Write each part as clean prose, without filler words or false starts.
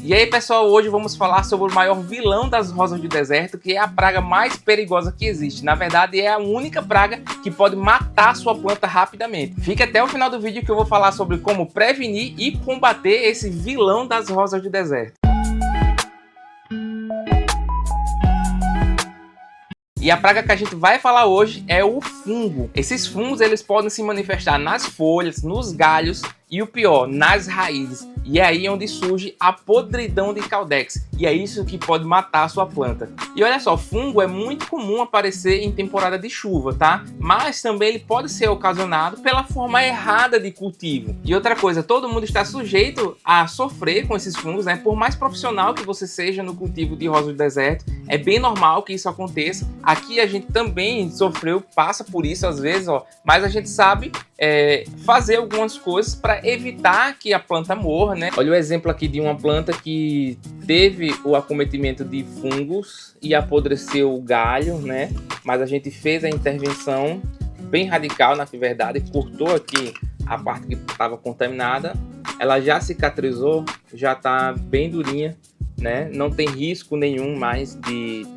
E aí pessoal, hoje vamos falar sobre o maior vilão das rosas do deserto, que é a praga mais perigosa que existe. Na verdade é a única praga que pode matar sua planta rapidamente. Fique até o final do vídeo que eu vou falar sobre como prevenir e combater esse vilão das rosas do deserto. E a praga que a gente vai falar hoje é o fungo. Esses fungos eles podem se manifestar nas folhas, nos galhos e o pior, nas raízes. E é aí onde surge a podridão de Caudex. E é isso que pode matar a sua planta. E olha só, fungo é muito comum aparecer em temporada de chuva, tá? Mas também ele pode ser ocasionado pela forma errada de cultivo. E outra coisa, todo mundo está sujeito a sofrer com esses fungos, né? Por mais profissional que você seja no cultivo de rosa do deserto, é bem normal que isso aconteça. Aqui a gente também sofreu, passa por isso às vezes, ó. Mas a gente sabe fazer algumas coisas para evitar que a planta morra, né? Olha o exemplo aqui de uma planta que teve o acometimento de fungos e apodreceu o galho, né? Mas a gente fez a intervenção bem radical, na verdade, cortou aqui a parte que estava contaminada. Ela já cicatrizou, já está bem durinha, né? Não tem risco nenhum mais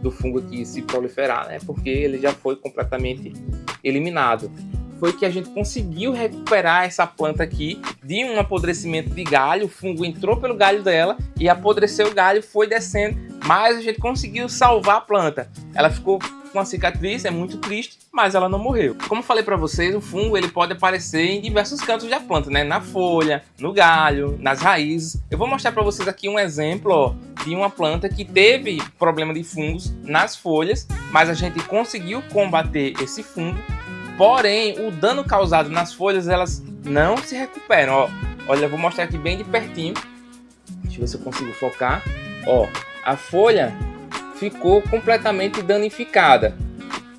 do fungo aqui se proliferar, né? Porque ele já foi completamente eliminado. Foi que a gente conseguiu recuperar essa planta aqui de um apodrecimento de galho. O fungo entrou pelo galho dela e apodreceu o galho, foi descendo, mas a gente conseguiu salvar a planta. Ela ficou com a cicatriz, é muito triste, mas ela não morreu. Como falei para vocês, o fungo ele pode aparecer em diversos cantos da planta, né? Na folha, no galho, nas raízes. Eu vou mostrar para vocês aqui um exemplo, ó, de uma planta que teve problema de fungos nas folhas, mas a gente conseguiu combater esse fungo. Porém, o dano causado nas folhas, elas não se recuperam, ó. Olha, eu vou mostrar aqui bem de pertinho. Deixa eu ver se eu consigo focar. Ó, a folha ficou completamente danificada.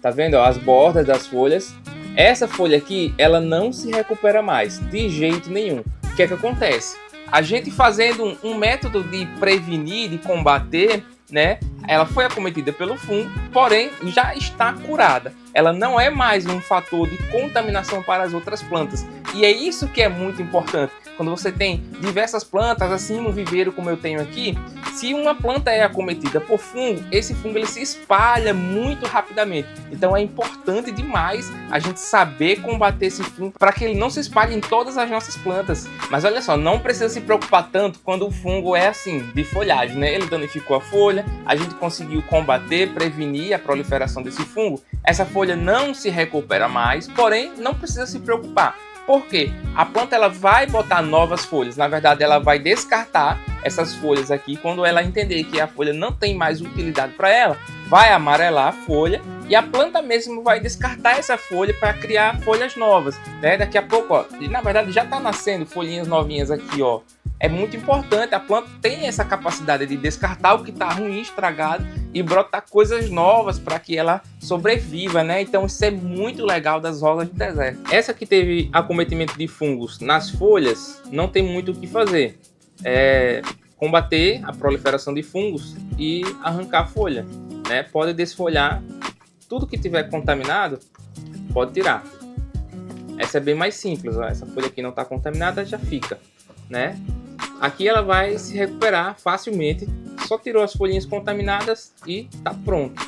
Tá vendo, ó, as bordas das folhas. Essa folha aqui, ela não se recupera mais, de jeito nenhum. O que é que acontece? A gente fazendo um método de prevenir, de combater, né? Ela foi acometida pelo fungo, porém já está curada. Ela não é mais um fator de contaminação para as outras plantas. E é isso que é muito importante. Quando você tem diversas plantas, assim no viveiro como eu tenho aqui, se uma planta é acometida por fungo, esse fungo ele se espalha muito rapidamente. Então é importante demais a gente saber combater esse fungo para que ele não se espalhe em todas as nossas plantas. Mas olha só, não precisa se preocupar tanto quando o fungo é assim, de folhagem, né? Ele danificou a folha, a gente conseguiu combater, prevenir a proliferação desse fungo. Essa folha não se recupera mais, porém não precisa se preocupar. Por quê? A planta ela vai botar novas folhas, na verdade ela vai descartar essas folhas aqui. Quando ela entender que a folha não tem mais utilidade para ela, vai amarelar a folha e a planta mesmo vai descartar essa folha para criar folhas novas, né? Daqui a pouco, ó, e na verdade já está nascendo folhinhas novinhas aqui, ó. É muito importante, a planta tem essa capacidade de descartar o que está ruim, estragado e brotar coisas novas para que ela sobreviva, né? Então isso é muito legal das rosas do deserto. Essa que teve acometimento de fungos nas folhas, não tem muito o que fazer. É combater a proliferação de fungos e arrancar a folha, né? Pode desfolhar, tudo que tiver contaminado, pode tirar. Essa é bem mais simples, ó. Essa folha aqui não está contaminada, já fica, né? Aqui ela vai se recuperar facilmente, só tirou as folhinhas contaminadas e tá pronto.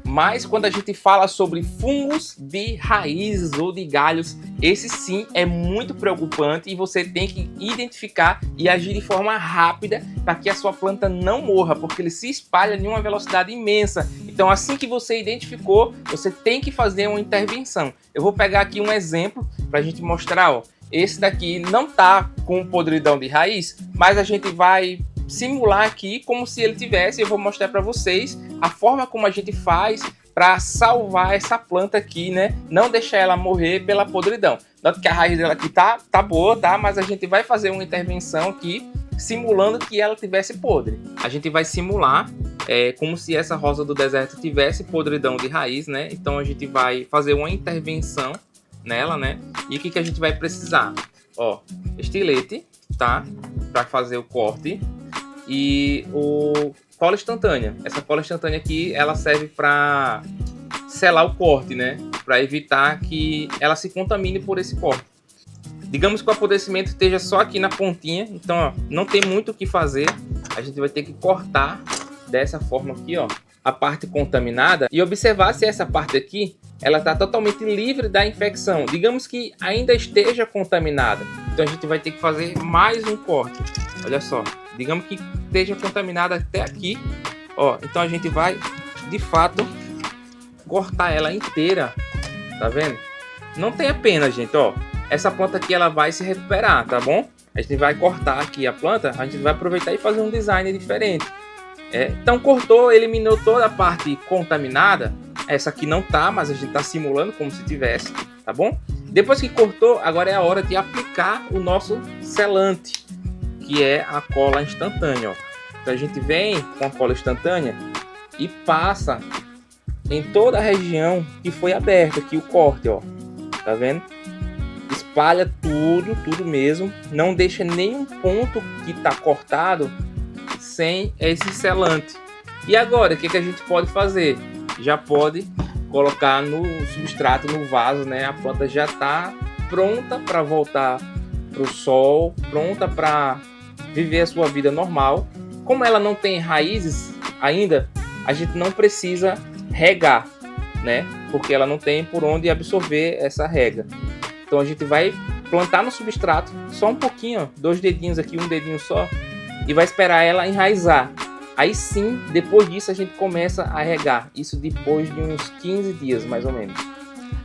Mas quando a gente fala sobre fungos de raízes ou de galhos, esse sim é muito preocupante e você tem que identificar e agir de forma rápida para que a sua planta não morra, porque ele se espalha em uma velocidade imensa. Então assim que você identificou, você tem que fazer uma intervenção. Eu vou pegar aqui um exemplo para a gente mostrar, ó. Esse daqui não tá com podridão de raiz, mas a gente vai simular aqui como se ele tivesse. Eu vou mostrar para vocês a forma como a gente faz para salvar essa planta aqui, né? Não deixar ela morrer pela podridão. Note que a raiz dela aqui tá boa, tá? Mas a gente vai fazer uma intervenção aqui simulando que ela tivesse podre. A gente vai simular como se essa rosa do deserto tivesse podridão de raiz, né? Então a gente vai fazer uma intervenção nela, né? E o que a gente vai precisar? Ó, estilete, tá? Para fazer o corte e o cola instantânea. Essa cola instantânea aqui, ela serve para selar o corte, né? Para evitar que ela se contamine por esse corte. Digamos que o apodrecimento esteja só aqui na pontinha, então ó, não tem muito o que fazer. a gente vai ter que cortar dessa forma aqui, ó, a parte contaminada e observar se essa parte aqui ela está totalmente livre da infecção. Digamos que ainda esteja contaminada, então a gente vai ter que fazer mais um corte. Olha só, digamos que esteja contaminada até aqui, ó, então a gente vai de fato cortar ela inteira, tá vendo? Não tenha pena, gente, ó, essa planta aqui ela vai se recuperar, tá bom? A gente vai cortar aqui a planta, a gente vai aproveitar e fazer um design diferente. Então cortou, eliminou toda a parte contaminada. Essa aqui não tá, mas a gente tá simulando como se tivesse, tá bom? Depois que cortou, agora é a hora de aplicar o nosso selante, que é a cola instantânea, ó. Então a gente vem com a cola instantânea e passa em toda a região que foi aberta aqui o corte, ó. Tá vendo? Espalha tudo mesmo, não deixa nenhum ponto que tá cortado sem esse selante. E agora, o que a gente pode fazer? Já pode colocar no substrato, no vaso, né? A planta já está pronta para voltar para o sol, pronta para viver a sua vida normal. Como ela não tem raízes ainda, a gente não precisa regar, né? Porque ela não tem por onde absorver essa rega. Então a gente vai plantar no substrato, só um pouquinho, ó, 2 dedinhos aqui, um dedinho só, e vai esperar ela enraizar. Aí sim, depois disso a gente começa a regar. Isso depois de uns 15 dias, mais ou menos.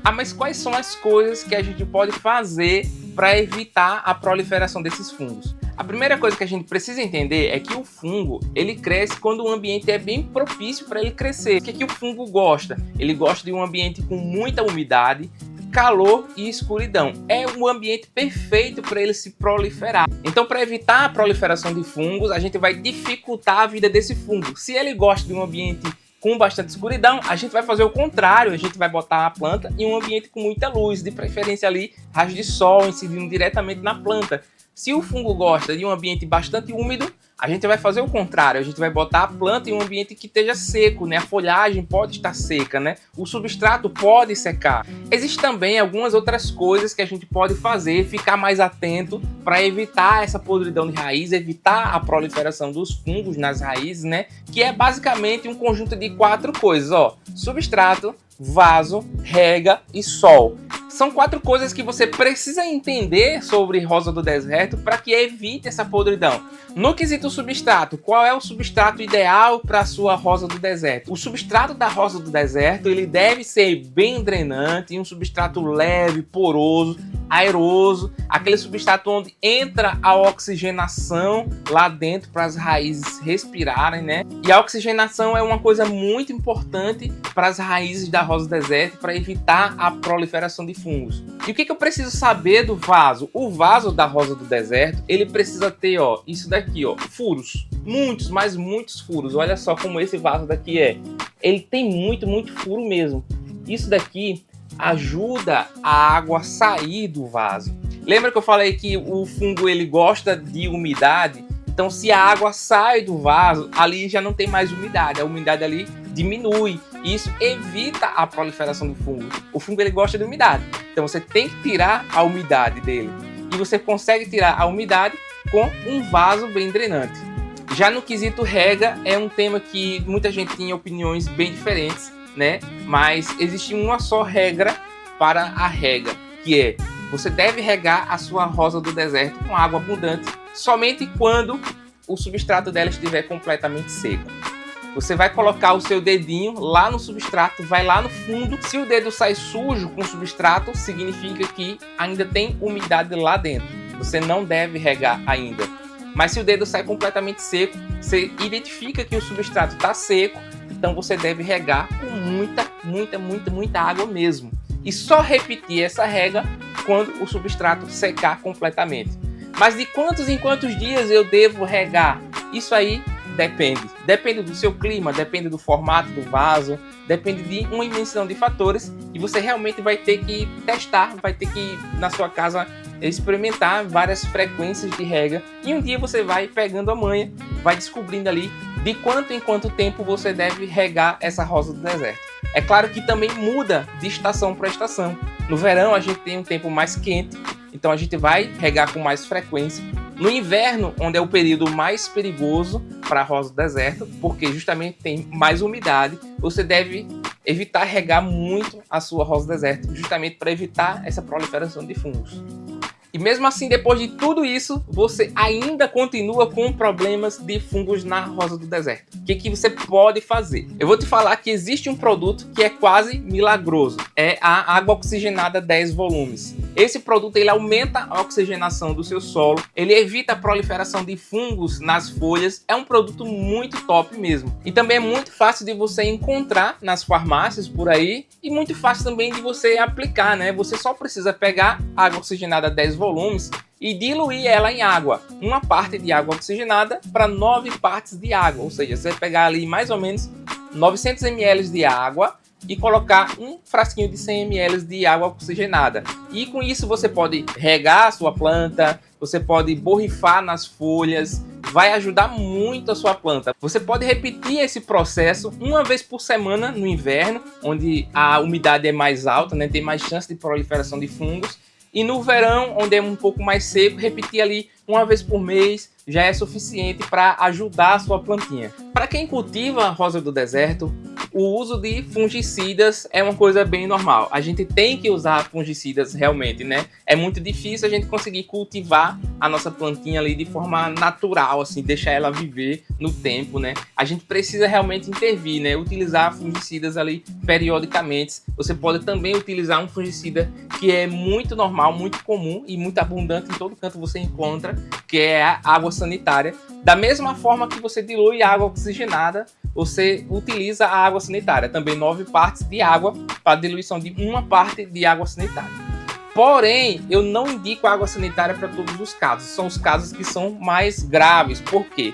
Ah, mas quais são as coisas que a gente pode fazer para evitar a proliferação desses fungos? A primeira coisa que a gente precisa entender é que o fungo, ele cresce quando o ambiente é bem propício para ele crescer. O que o fungo gosta? Ele gosta de um ambiente com muita umidade, calor e escuridão. É um ambiente perfeito para ele se proliferar. Então, para evitar a proliferação de fungos, a gente vai dificultar a vida desse fungo. Se ele gosta de um ambiente com bastante escuridão, a gente vai fazer o contrário. A gente vai botar a planta em um ambiente com muita luz, de preferência ali, raios de sol incidindo diretamente na planta. Se o fungo gosta de um ambiente bastante úmido, a gente vai fazer o contrário, a gente vai botar a planta em um ambiente que esteja seco, né? A folhagem pode estar seca, né? O substrato pode secar. Existem também algumas outras coisas que a gente pode fazer, ficar mais atento para evitar essa podridão de raiz, evitar a proliferação dos fungos nas raízes, né? Que é basicamente um conjunto de 4 coisas, ó: substrato, vaso, rega e sol. São 4 coisas que você precisa entender sobre rosa do deserto para que evite essa podridão. No quesito substrato, qual é o substrato ideal para a sua rosa do deserto? O substrato da rosa do deserto, ele deve ser bem drenante, um substrato leve, poroso, aeroso, aquele substrato onde entra a oxigenação lá dentro para as raízes respirarem, né? E a oxigenação é uma coisa muito importante para as raízes da rosa do deserto para evitar a proliferação de fungos. E o que eu preciso saber do vaso? O vaso da rosa do deserto, ele precisa ter, ó, isso daqui, ó, furos. Muitos, mas muitos furos. Olha só como esse vaso daqui é. Ele tem muito furo mesmo. Isso daqui ajuda a água a sair do vaso. Lembra que eu falei que o fungo ele gosta de umidade? Então, se a água sai do vaso, ali já não tem mais umidade. A umidade ali diminui. E isso evita a proliferação do fungo. O fungo ele gosta de umidade. Então, você tem que tirar a umidade dele. E você consegue tirar a umidade com um vaso bem drenante. Já no quesito rega, é um tema que muita gente tem opiniões bem diferentes, né? Mas existe uma só regra para a rega, que é: você deve regar a sua rosa do deserto com água abundante somente quando o substrato dela estiver completamente seco. Você vai colocar o seu dedinho lá no substrato, vai lá no fundo. Se o dedo sai sujo com o substrato, significa que ainda tem umidade lá dentro. Você não deve regar ainda. Mas se o dedo sai completamente seco, você identifica que o substrato está seco, então você deve regar com muita água mesmo. E só repetir essa rega quando o substrato secar completamente. Mas de quantos em quantos dias eu devo regar? Isso aí depende. Depende do seu clima, depende do formato do vaso, depende de uma imensidão de fatores. E você realmente vai ter que testar, vai ter que na sua casa experimentar várias frequências de rega. E um dia você vai pegando a manha, vai descobrindo ali de quanto em quanto tempo você deve regar essa rosa do deserto. É claro que também muda de estação para estação. No verão a gente tem um tempo mais quente, então a gente vai regar com mais frequência. No inverno, onde é o período mais perigoso para a rosa do deserto, porque justamente tem mais umidade, você deve evitar regar muito a sua rosa do deserto, justamente para evitar essa proliferação de fungos. E mesmo assim, depois de tudo isso, você ainda continua com problemas de fungos na rosa do deserto. O que você pode fazer? Eu vou te falar que existe um produto que é quase milagroso. É a água oxigenada 10 volumes. Esse produto ele aumenta a oxigenação do seu solo, ele evita a proliferação de fungos nas folhas. É um produto muito top mesmo. E também é muito fácil de você encontrar nas farmácias por aí e muito fácil também de você aplicar, né? Você só precisa pegar água oxigenada 10 volumes e diluir ela em água. Uma parte de água oxigenada para 9 partes de água. Ou seja, você vai pegar ali mais ou menos 900 ml de água e colocar um frasquinho de 100 ml de água oxigenada. E com isso você pode regar a sua planta, você pode borrifar nas folhas, vai ajudar muito a sua planta. Você pode repetir esse processo uma vez por semana no inverno, onde a umidade é mais alta, né? Tem mais chance de proliferação de fungos. E no verão, onde é um pouco mais seco, repetir ali uma vez por mês já é suficiente para ajudar a sua plantinha. Para quem cultiva a rosa do deserto, o uso de fungicidas é uma coisa bem normal. A gente tem que usar fungicidas realmente, né? É muito difícil a gente conseguir cultivar a nossa plantinha ali de forma natural, assim, deixar ela viver no tempo, né? A gente precisa realmente intervir, né? Utilizar fungicidas ali periodicamente. Você pode também utilizar um fungicida que é muito normal, muito comum e muito abundante, em todo canto você encontra, que é a água sanitária. Da mesma forma que você dilui água oxigenada, você utiliza a água sanitária, também 9 partes de água para diluição de uma parte de água sanitária. Porém, eu não indico água sanitária para todos os casos, são os casos que são mais graves. Por quê?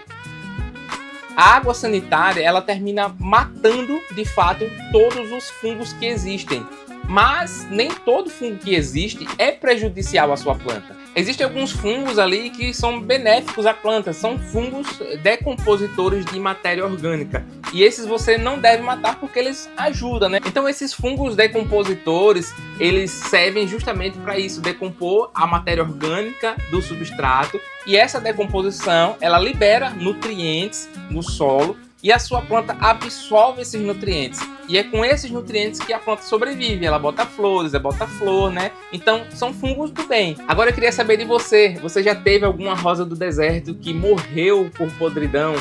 A água sanitária, ela termina matando, de fato, todos os fungos que existem. Mas nem todo fungo que existe é prejudicial à sua planta. Existem alguns fungos ali que são benéficos à planta, são fungos decompositores de matéria orgânica. E esses você não deve matar porque eles ajudam, né? Então esses fungos decompositores, eles servem justamente para isso, decompor a matéria orgânica do substrato. E essa decomposição, ela libera nutrientes no solo e a sua planta absorve esses nutrientes. E é com esses nutrientes que a planta sobrevive. Ela bota flores, ela bota flor, né? Então, são fungos do bem. Agora eu queria saber de você. Você já teve alguma rosa do deserto que morreu por podridão?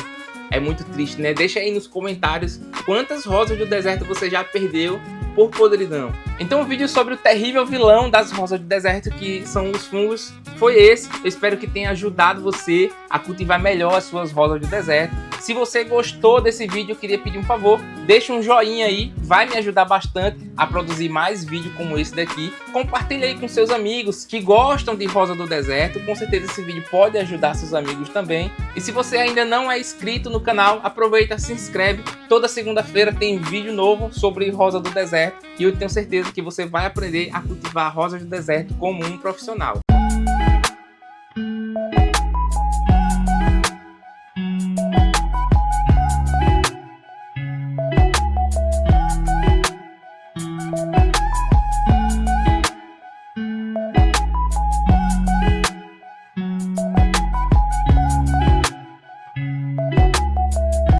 É muito triste, né? Deixa aí nos comentários quantas rosas do deserto você já perdeu por podridão. Então o vídeo sobre o terrível vilão das rosas do deserto, que são os fungos, foi esse. Eu espero que tenha ajudado você a cultivar melhor as suas rosas do deserto. Se você gostou desse vídeo, eu queria pedir um favor, deixa um joinha aí, vai me ajudar bastante a produzir mais vídeos como esse daqui. Compartilha aí com seus amigos que gostam de rosa do deserto, com certeza esse vídeo pode ajudar seus amigos também. E se você ainda não é inscrito no canal, aproveita, se inscreve. Toda segunda-feira tem vídeo novo sobre rosa do deserto e eu tenho certeza que você vai aprender a cultivar rosas do deserto como um profissional.